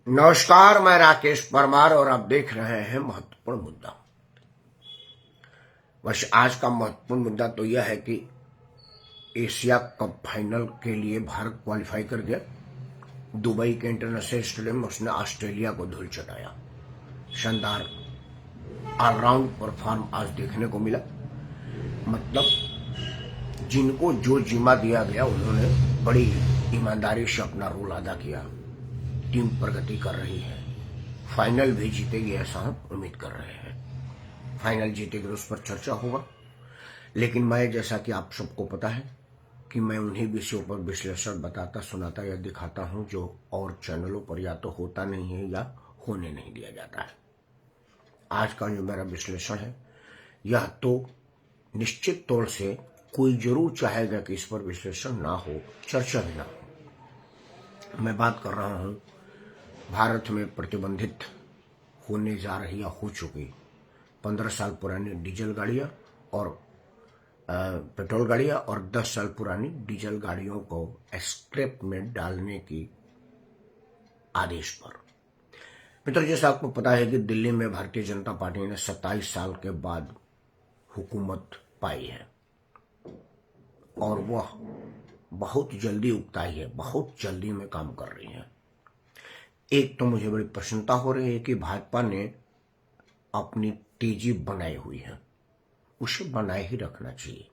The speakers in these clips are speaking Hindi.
नमस्कार, मैं राकेश परमार और आप देख रहे हैं महत्वपूर्ण मुद्दा। बस आज का महत्वपूर्ण मुद्दा तो यह है कि एशिया कप फाइनल के लिए भारत क्वालिफाई कर गया। दुबई के इंटरनेशनल स्टेडियम में उसने ऑस्ट्रेलिया को धूल चटाया। शानदार ऑलराउंड परफॉर्म आज देखने को मिला। मतलब जिनको जो जिम्मा दिया गया उन्होंने बड़ी ईमानदारी से अपना रोल अदा किया। टीम प्रगति कर रही है, फाइनल भी जीतेगी ऐसा हम उम्मीद कर रहे हैं। फाइनल जीतेगी उस पर चर्चा होगा, लेकिन मैं जैसा कि आप सबको पता है कि मैं उन्हीं विषयों पर विश्लेषण बताता सुनाता या दिखाता हूं जो और चैनलों पर या तो होता नहीं है या होने नहीं दिया जाता है। आज का जो मेरा विश्लेषण है यह तो निश्चित तौर से कोई जरूर चाहेगा कि इस पर विश्लेषण ना हो, चर्चा भी ना हो। मैं बात कर रहा हूं भारत में प्रतिबंधित होने जा रही या हो चुकी 15 साल पुरानी डीजल गाड़ियां और पेट्रोल गाड़ियां और 10 साल पुरानी डीजल गाड़ियों को स्क्रैप में डालने की आदेश पर। मित्रों, जैसा आपको पता है कि दिल्ली में भारतीय जनता पार्टी ने 27 साल के बाद हुकूमत पाई है और वह बहुत जल्दी उगताई है, बहुत जल्दी में काम कर रही है। एक तो मुझे बड़ी प्रसन्नता हो रही है कि भाजपा ने अपनी तेजी बनाई हुई है, उसे बनाए ही रखना चाहिए,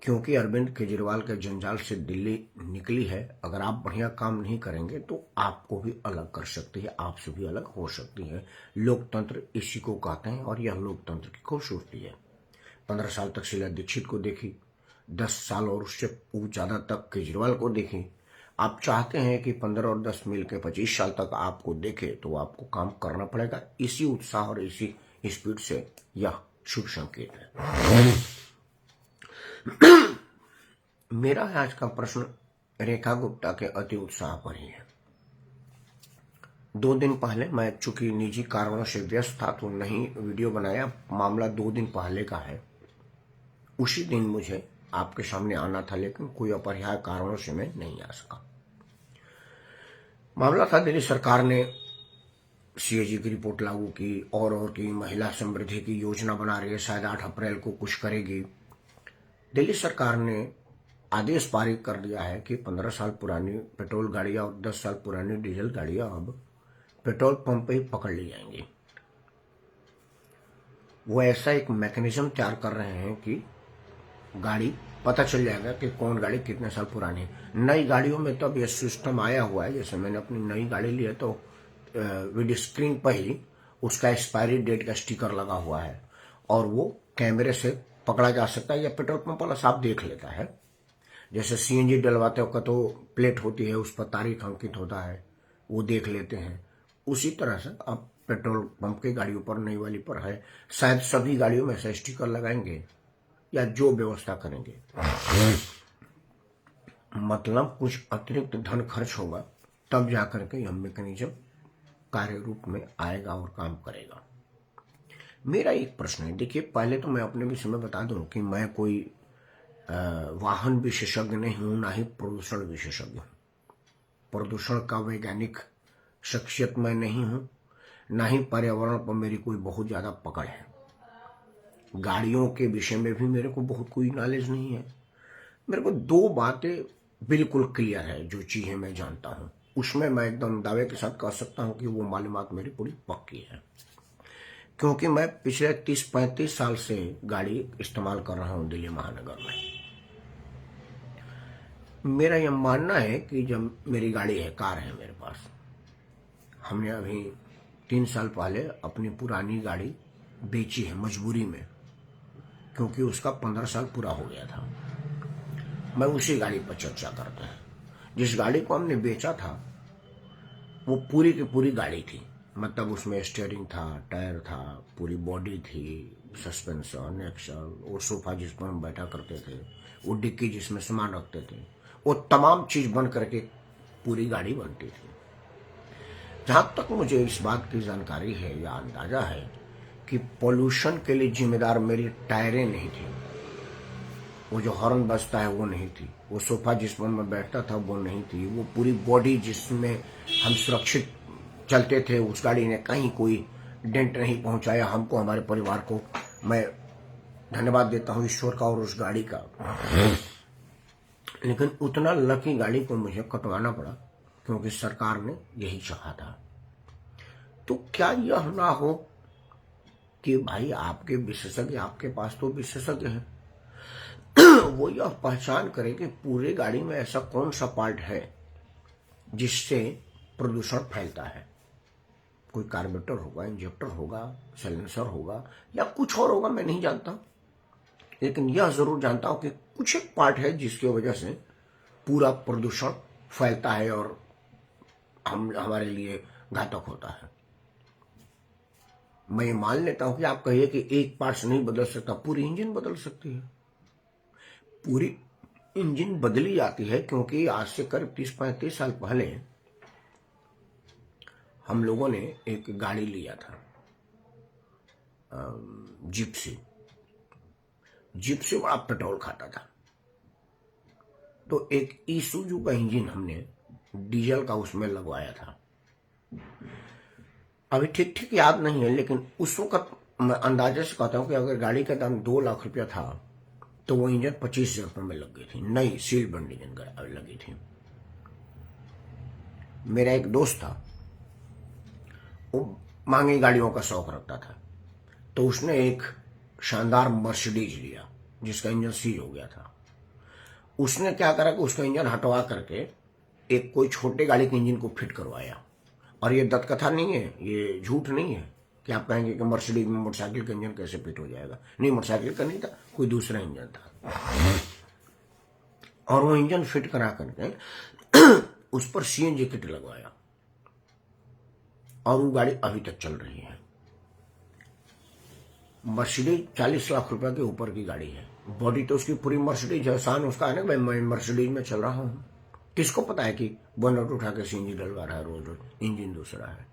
क्योंकि अरविंद केजरीवाल के जंजाल से दिल्ली निकली है। अगर आप बढ़िया काम नहीं करेंगे तो आपको भी अलग कर सकती है, आपसे भी अलग हो सकती है। लोकतंत्र इसी को कहते हैं और यह लोकतंत्र की खूबसूरती है। 15 साल तक शीला दीक्षित को देखी, 10 साल और उससे ज्यादा तक केजरीवाल को देखी। आप चाहते हैं कि 15 और 10 मिल के 25 साल तक आपको देखे तो आपको काम करना पड़ेगा। इसी उत्साह और इसी स्पीड से यह शुभ संकेत है। मेरा आज का प्रश्न रेखा गुप्ता के अति उत्साह पर ही है। 2 दिन पहले, मैं चूंकि निजी कारणों से व्यस्त था तो नहीं वीडियो बनाया। मामला 2 दिन पहले का है। उसी दिन मुझे आपके सामने आना था, लेकिन कोई अपरिहार्य कारणों से मैं नहीं आ सका। मामला था दिल्ली सरकार ने सीएजी की रिपोर्ट लागू की और की महिला समृद्धि की योजना बना रही है, शायद 8 अप्रैल को कुछ करेगी। दिल्ली सरकार ने आदेश पारित कर दिया है कि 15 साल पुरानी पेट्रोल गाड़ियां और 10 साल पुरानी डीजल गाड़ियां अब पेट्रोल पंप पे ही पकड़ ली जाएंगी। वो ऐसा एक मैकेनिज्म तैयार कर रहे हैं कि गाड़ी पता चल जाएगा कि कौन गाड़ी कितने साल पुरानी है। नई गाड़ियों में तो अब यह सिस्टम आया हुआ है। जैसे मैंने अपनी नई गाड़ी ली है तो वीडियो स्क्रीन पर ही उसका एक्सपायरी डेट का स्टिकर लगा हुआ है और वो कैमरे से पकड़ा जा सकता है या पेट्रोल पंप वाला साफ देख लेता है। जैसे सीएनजी डलवाते वक्त तो प्लेट होती है, उस पर तारीख अंकित होता है, वो देख लेते हैं। उसी तरह से अब पेट्रोल पंप की गाड़ियों पर, नई वाली पर है, शायद सभी गाड़ियों में ऐसा स्टिकर लगाएंगे या जो व्यवस्था करेंगे। मतलब कुछ अतिरिक्त धन खर्च होगा, तब जाकर के यह मैकेनिज्म कार्य रूप में आएगा और काम करेगा। मेरा एक प्रश्न है, देखिए, पहले तो मैं अपने विषय में बता दूं कि मैं कोई वाहन विशेषज्ञ नहीं हूं, ना ही प्रदूषण विशेषज्ञ हूं। प्रदूषण का वैज्ञानिक शख्सियत मैं नहीं हूं, ना ही पर्यावरण पर मेरी कोई बहुत ज्यादा पकड़ है। गाड़ियों के विषय में भी मेरे को बहुत कोई नॉलेज नहीं है। मेरे को 2 बातें बिल्कुल क्लियर है, जो चीजें मैं जानता हूं उसमें मैं एकदम दावे के साथ कह सकता हूं कि वो मालूमात मेरी पूरी पक्की है, क्योंकि मैं पिछले 30-35 साल से गाड़ी इस्तेमाल कर रहा हूं दिल्ली महानगर में। मेरा यह मानना है कि जब मेरी गाड़ी है, कार है मेरे पास, हमने अभी 3 साल पहले अपनी पुरानी गाड़ी बेची है मजबूरी में, क्योंकि उसका 15 साल पूरा हो गया था। मैं उसी गाड़ी पर चर्चा करता हूं। जिस गाड़ी को हमने बेचा था वो पूरी की पूरी गाड़ी थी। मतलब उसमें स्टीयरिंग था, टायर था, पूरी बॉडी थी, सस्पेंशन, एक्सल, वो सोफा जिस पर हम बैठा करते थे, वो डिक्की जिसमें सामान रखते थे, वो तमाम चीज बन करके पूरी गाड़ी बनती थी। जहां तक मुझे इस बात की जानकारी है या अंदाजा है कि पोल्यूशन के लिए जिम्मेदार मेरी टायरें नहीं थी, वो जो हॉर्न बजता है वो नहीं थी, वो सोफा जिस पर मैं बैठता था वो नहीं थी, वो पूरी बॉडी जिसमें हम सुरक्षित चलते थे, उस गाड़ी ने कहीं कोई डेंट नहीं पहुंचाया हमको, हमारे परिवार को। मैं धन्यवाद देता हूं ईश्वर का और उस गाड़ी का। लेकिन उतना लकी गाड़ी को मुझे कटवाना पड़ा क्योंकि सरकार ने यही चाहा था। तो क्या यह ना हो कि भाई आपके विशेषज्ञ, आपके पास तो विशेषज्ञ हैं, वो यह पहचान करे कि पूरे गाड़ी में ऐसा कौन सा पार्ट है जिससे प्रदूषण फैलता है। कोई कार्बोरेटर होगा, इंजेक्टर होगा, साइलेंसर होगा या कुछ और होगा, मैं नहीं जानता, लेकिन यह जरूर जानता हूं कि कुछ एक पार्ट है जिसकी वजह से पूरा प्रदूषण फैलता है और हमारे लिए घातक होता है। मैं ये मान लेता हूं कि आप कहिए कि एक पार्ट्स नहीं बदल सकता, पूरी इंजन बदल सकती है। पूरी इंजन बदली जाती है क्योंकि आज से करीब 30-35 साल पहले हम लोगों ने एक गाड़ी लिया था, जिप्सी बड़ा पेट्रोल खाता था। तो एक ईसुजू का इंजन हमने डीजल का उसमें लगवाया था। अभी ठीक ठीक याद नहीं है, लेकिन उस वक्त मैं अंदाजे से कहता हूं कि अगर गाड़ी का दाम 2 लाख रुपया था तो वो इंजन 25,000 रुपये में लग गई थी, नई सील बंद इंजन लगी थी। मेरा एक दोस्त था, वो महंगी गाड़ियों का शौक रखता था, तो उसने एक शानदार मर्सिडीज लिया जिसका इंजन सील हो गया था। उसने क्या करा कि उसका इंजन हटवा करके एक कोई छोटे गाड़ी के इंजन को फिट करवाया। और ये दत्तकथा नहीं है, ये झूठ नहीं है कि आप कहेंगे कि मर्सिडीज में मोटरसाइकिल का इंजन कैसे फिट हो जाएगा। नहीं, मोटरसाइकिल का नहीं था, कोई दूसरा इंजन था। और वो इंजन फिट करा करके उस पर सीएनजी किट लगवाया और वो गाड़ी अभी तक चल रही है। मर्सिडीज 40 लाख रुपए के ऊपर की गाड़ी है। बॉडी तो उसकी पूरी मर्सिडीज है, शान उसका है ना भाई मैं मर्सिडीज में चल रहा हूं। किसको पता है कि बोनट उठा के सीएनजी डलवा रहा है रोज रोज, इंजन दूसरा है।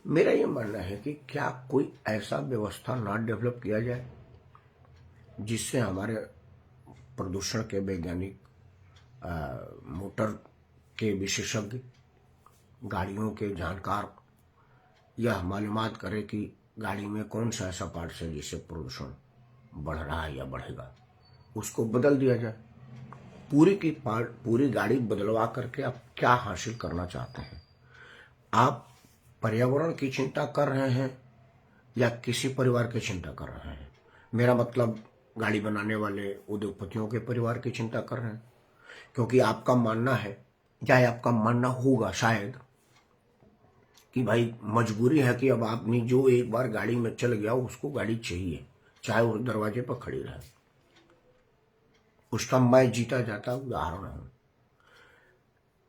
मेरा ये मानना है कि क्या कोई ऐसा व्यवस्था ना डेवलप किया जाए जिससे हमारे प्रदूषण के वैज्ञानिक, मोटर के विशेषज्ञ, गाड़ियों के जानकार यह मालूमात करे कि गाड़ी में कौन सा ऐसा पार्ट है जिससे प्रदूषण बढ़ रहा है या बढ़ेगा, उसको बदल दिया जाए। पूरी गाड़ी बदलवा करके आप क्या हासिल करना चाहते हैं? आप पर्यावरण की चिंता कर रहे हैं या किसी परिवार की चिंता कर रहे हैं? मेरा मतलब गाड़ी बनाने वाले उद्योगपतियों के परिवार की चिंता कर रहे हैं, क्योंकि आपका मानना है या आपका मानना होगा शायद कि भाई मजबूरी है कि अब आपने जो एक बार गाड़ी में चल गया उसको गाड़ी चाहिए, चाहे वो दरवाजे पर खड़ी रहे। उसका मैं जीता जाता उदाहरण हूं।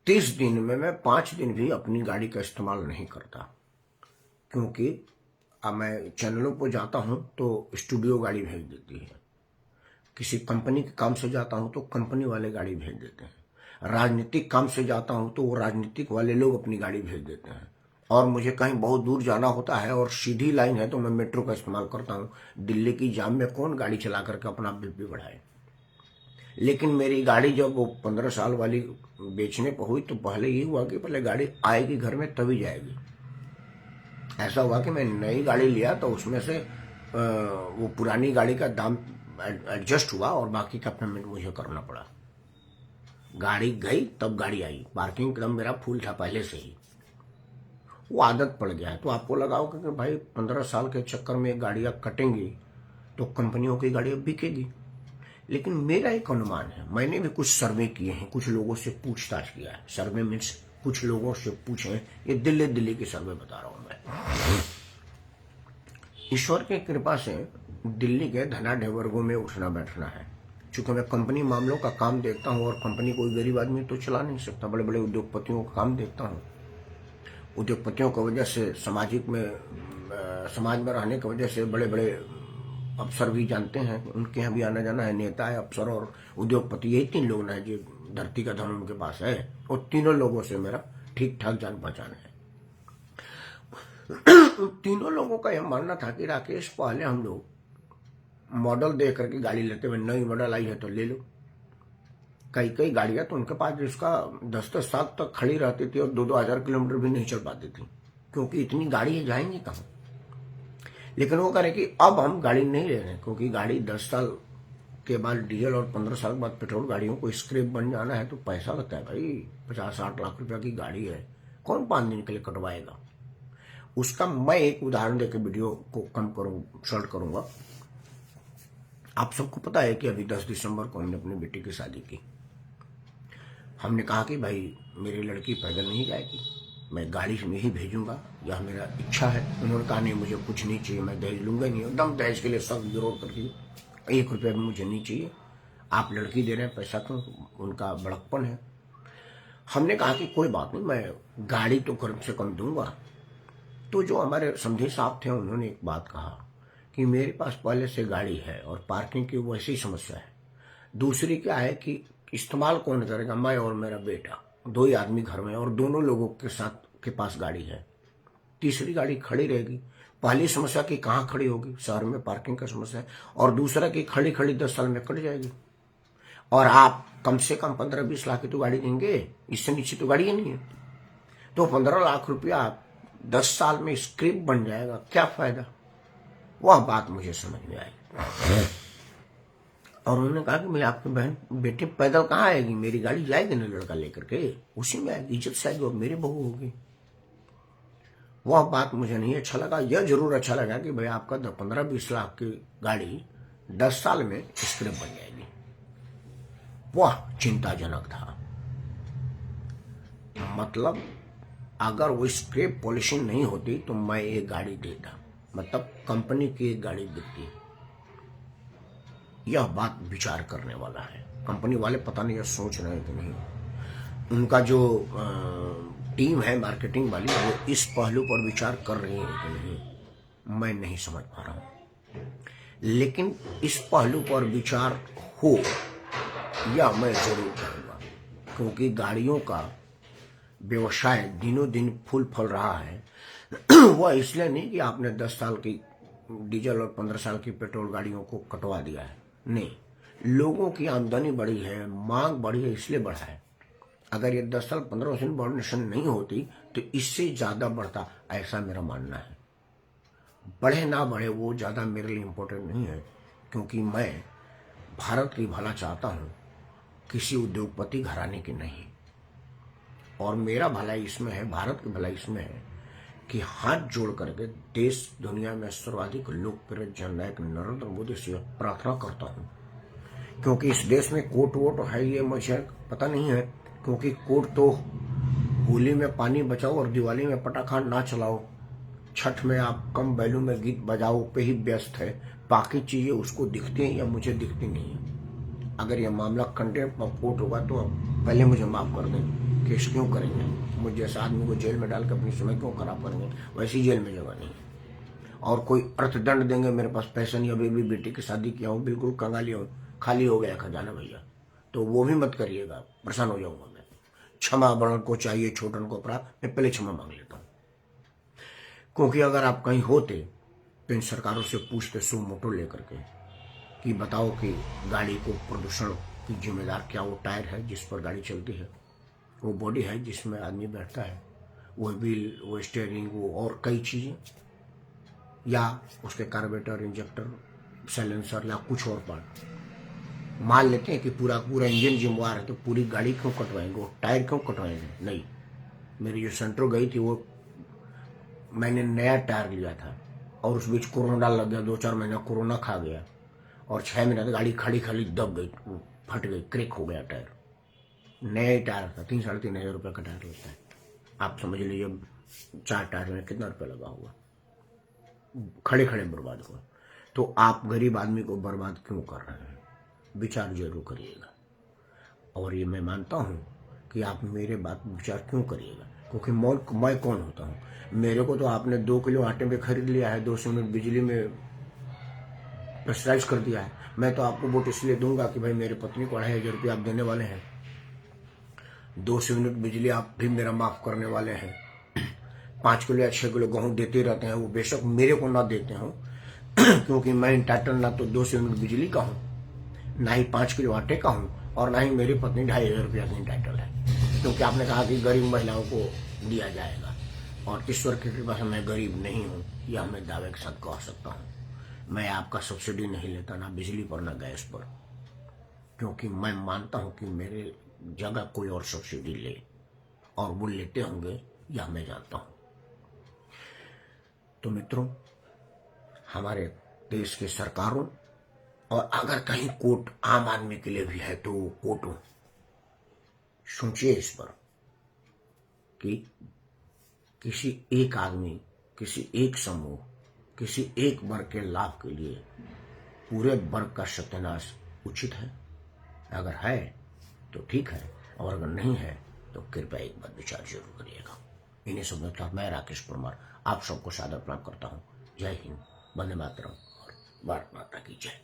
30 दिन में मैं 5 दिन भी अपनी गाड़ी का इस्तेमाल नहीं करता, क्योंकि अब मैं चैनलों पर जाता हूं तो स्टूडियो गाड़ी भेज देती है, किसी कंपनी के काम से जाता हूं तो कंपनी वाले गाड़ी भेज देते हैं, राजनीतिक काम से जाता हूं तो वो राजनीतिक वाले लोग अपनी गाड़ी भेज देते हैं, और मुझे कहीं बहुत दूर जाना होता है और सीधी लाइन है तो मैं मेट्रो का इस्तेमाल करता हूं। दिल्ली की जाम में कौन गाड़ी चला करके अपना बीपी बढ़ाए। लेकिन मेरी गाड़ी जब वो 15 साल वाली बेचने पर हुई तो पहले ये हुआ कि पहले गाड़ी आएगी घर में तभी जाएगी। ऐसा हुआ कि मैं नई गाड़ी लिया तो उसमें से वो पुरानी गाड़ी का दाम एडजस्ट हुआ और बाकी का पेमेंट मुझे करना पड़ा। गाड़ी गई तब गाड़ी आई, पार्किंग एकदम मेरा फुल था पहले से ही, वो आदत पड़ गया है। तो आपको लगाओ कि भाई 15 साल के चक्कर में गाड़ियां कटेंगी तो कंपनियों की गाड़ियां बिकेगी। लेकिन मेरा एक अनुमान है, मैंने भी कुछ सर्वे किए हैं, कुछ लोगों से पूछताछ किया है। सर्वे मीन्स कुछ लोगों से पूछे, ये दिल्ली की सर्वे बता रहा हूं मैं। ईश्वर की कृपा से दिल्ली के धनाढ्य वर्गों में उठना बैठना है। चूंकि मैं कंपनी मामलों का काम देखता हूं और कंपनी कोई गरीब आदमी तो चला नहीं सकता, बड़े बड़े उद्योगपतियों का काम देखता हूं। उद्योगपतियों की वजह से समाज में रहने की वजह से बड़े बड़े अफसर भी जानते हैं, उनके यहाँ भी आना जाना है। नेता है, अफसर और उद्योगपति, यही 3 लोग ना जो धरती का धन उनके पास है, और तीनों लोगों से मेरा ठीक ठाक जान पहचान है। तीनों लोगों का यह मानना था कि राकेश पहले हम लोग मॉडल देख करके गाड़ी लेते हुए, नई मॉडल आई है तो ले लो, कई कई गाड़ियां तो उनके पास जिसका 10-10 साल तक खड़ी रहती थी और 2-2 हजार किलोमीटर भी नहीं चल पाती थी, क्योंकि इतनी गाड़ी जाएंगी कहाँ। लेकिन वो कह रहे कि अब हम गाड़ी नहीं ले रहे, क्योंकि गाड़ी 10 साल के बाद डीजल और 15 साल के बाद पेट्रोल गाड़ियों को स्क्रैप बन जाना है तो पैसा लगता है भाई। 50-60 लाख रुपया की गाड़ी है, कौन 5 दिन के लिए कटवाएगा। उसका मैं एक उदाहरण देकर वीडियो को शॉर्ट करूंगा। आप सबको पता है कि अभी 10 दिसंबर को हमने अपनी बेटी की शादी की। हमने कहा कि भाई मेरी लड़की पैदल नहीं जाएगी, मैं गाड़ी में ही भेजूंगा, यह मेरा इच्छा है। उन्होंने कहा नहीं मुझे कुछ नहीं चाहिए, मैं दहेज लूंगा नहीं। एकदम दहेज के लिए सख्त विरोध करके 1 रुपया भी मुझे नहीं चाहिए, आप लड़की दे रहे हैं, पैसा क्यों, उनका बड़कपन है। हमने कहा कि कोई बात नहीं, मैं गाड़ी तो कम से कम दूंगा। तो जो हमारे समधी साहब थे उन्होंने एक बात कहा कि मेरे पास पहले से गाड़ी है और पार्किंग की वैसी समस्या है। दूसरी क्या है कि इस्तेमाल कौन करेगा, मैं और मेरा बेटा, 2 ही आदमी घर में और दोनों लोगों के पास गाड़ी है। तीसरी गाड़ी खड़ी रहेगी। पहली समस्या की कहाँ खड़ी होगी, शहर में पार्किंग का समस्या है, और दूसरा की खड़ी खड़ी 10 साल में कट जाएगी। और आप कम से कम 15-20 लाख की तो गाड़ी देंगे, इससे नीचे तो गाड़ी ही नहीं है। तो 15 लाख रुपया 10 साल में स्क्रैप बन जाएगा, क्या फायदा। वह बात मुझे समझ में आई और उन्होंने कहा कि मैं आपकी बहन बेटी पैदल कहाँ आएगी, मेरी गाड़ी जाएगी ना लड़का लेकर के, उसी में आएगी, इज्जत से आएगी और मेरी बहू होगी। वह बात मुझे नहीं अच्छा लगा। यह जरूर अच्छा लगा कि भाई आपका 15-20 लाख की गाड़ी 10 साल में स्क्रैप बन जाएगी। वह चिंताजनक था। मतलब अगर वो स्क्रैप पॉलिसी नहीं होती तो मैं एक गाड़ी देता, मतलब कंपनी की एक गाड़ी बिकती। यह बात विचार करने वाला है। कंपनी वाले पता नहीं यह सोच रहे हैं कि नहीं। उनका जो टीम है मार्केटिंग वाली, वो इस पहलू पर विचार कर रही है कि नहीं, मैं नहीं समझ पा रहा हूं। लेकिन इस पहलू पर विचार हो या मैं जरूर कहूंगा, क्योंकि गाड़ियों का व्यवसाय दिनों दिन फूल फल रहा है। वह इसलिए नहीं कि आपने 10 साल की डीजल और 15 साल की पेट्रोल गाड़ियों को कटवा दिया है, नहीं, लोगों की आमदनी बढ़ी है, मांग बढ़ी है, इसलिए बढ़ा है। अगर ये 10 साल 15 साल बढ़ने नहीं होती तो इससे ज्यादा बढ़ता, ऐसा मेरा मानना है। बढ़े ना बढ़े वो ज्यादा मेरे लिए इम्पोर्टेंट नहीं है, क्योंकि मैं भारत की भला चाहता हूं, किसी उद्योगपति घराने की नहीं। और मेरा भलाई इसमें है, भारत की भलाई इसमें है कि हाथ जोड़ करके देश दुनिया में सर्वाधिक लोकप्रिय जननायक नरेंद्र मोदी से प्रार्थना करता हूं, क्योंकि इस देश में कोर्ट वोट है ये मुझे पता नहीं है, क्योंकि कोर्ट तो होली में पानी बचाओ और दिवाली में पटाखा ना चलाओ, छठ में आप कम बैलून में गीत बजाओ पे ही व्यस्त है। बाकी चीजें उसको दिखती हैं या मुझे दिखती नहीं है। अगर यह मामला कंटेम्प्ट ऑफ कोर्ट होगा तो पहले मुझे माफ कर दें, केस क्यों करेंगे, मुझ जैसा आदमी को जेल में डाल के अपनी समय क्यों खराब करेंगे, वैसी जेल में जगह नहीं है। और कोई अर्थदंड देंगे, मेरे पास पैसा नहीं, अभी भी बेटी की शादी किया हूँ, बिल्कुल कंगाली हूँ, खाली हो गया खजाना भैया, तो वो भी मत करिएगा, परेशान हो जाऊंगा मैं। क्षमा बड़न को चाहिए छोटन को अपराध, मैं पहले क्षमा मांग लेता हूँ, क्योंकि अगर आप कहीं होते तो इन सरकारों से पूछते सो मोटो लेकर के कि बताओ कि गाड़ी को प्रदूषण की जिम्मेदार क्या वो टायर है जिस पर गाड़ी चलती है, वो बॉडी है जिसमें आदमी बैठता है, वो व्हील, वो स्टीयरिंग, वो और कई चीजें, या उसके कार्बोरेटर, इंजेक्टर, साइलेंसर या कुछ और पार्ट। मान लेते हैं कि पूरा इंजन जिम्मेवार है, तो पूरी गाड़ी क्यों कटवाएंगे, वो टायर क्यों कटवाएंगे। नहीं, मेरी जो सेंट्रो गई थी वो मैंने नया टायर लिया था और उस बीच कोरोना लग गया, 2-4 महीना कोरोना खा गया और 6 महीने तक गाड़ी खड़ी खड़ी दब गई, फट गई, क्रैक हो गया टायर। नया टायर था, 3-3.5 हजार रुपये का टायर लगता है। आप समझ लीजिए 4 टायर में कितना रुपया लगा हुआ, खड़े खड़े बर्बाद हुआ। तो आप गरीब आदमी को बर्बाद क्यों कर रहे हैं, विचार जरूर करिएगा। और ये मैं मानता हूं कि आप मेरे बात विचार क्यों करिएगा, क्योंकि मैं कौन होता हूं। मेरे को तो आपने 2 किलो आटे में खरीद लिया है, 200 यूनिट बिजली में प्रेशराइज कर दिया है। मैं तो आपको वोट इसलिए दूंगा कि भाई मेरी पत्नी को 2,500 रुपये आप देने वाले हैं, 200 यूनिट बिजली आप भी मेरा माफ करने वाले हैं, 5 किलो या 6 किलो गेहूं देते रहते हैं, वो बेशक मेरे को ना देते हो, क्योंकि मैं इंटाइटल ना तो 200 यूनिट बिजली का हूं, ना ही 5 किलो आटे का हूं, और ना ही मेरी पत्नी 2,500 रुपया की टाइटल है, क्योंकि आपने कहा कि गरीब महिलाओं को दिया जाएगा, और ईश्वर की कृपा से मैं गरीब नहीं हूँ, यह मैं दावे के साथ कह सकता हूँ। मैं आपका सब्सिडी नहीं लेता, ना बिजली पर ना गैस पर, क्योंकि मैं मानता हूँ कि मेरे जगह कोई और सब्सिडी ले, और वो लेते होंगे, यह मैं जानता हूँ। तो मित्रों, हमारे देश की सरकारों, और अगर कहीं कोर्ट आम आदमी के लिए भी है तो कोर्टों, सोचिए इस पर कि किसी एक आदमी, किसी एक समूह, किसी एक वर्ग के लाभ के लिए पूरे वर्ग का सत्यानाश उचित है? अगर है तो ठीक है, और अगर नहीं है तो कृपया एक बार विचार जरूर करिएगा। इन्हीं शब्दों के साथ मैं राकेश परमार आप सबको सादर प्रणाम करता हूँ। जय हिंद, वंदे मातरम और भारत माता की जय।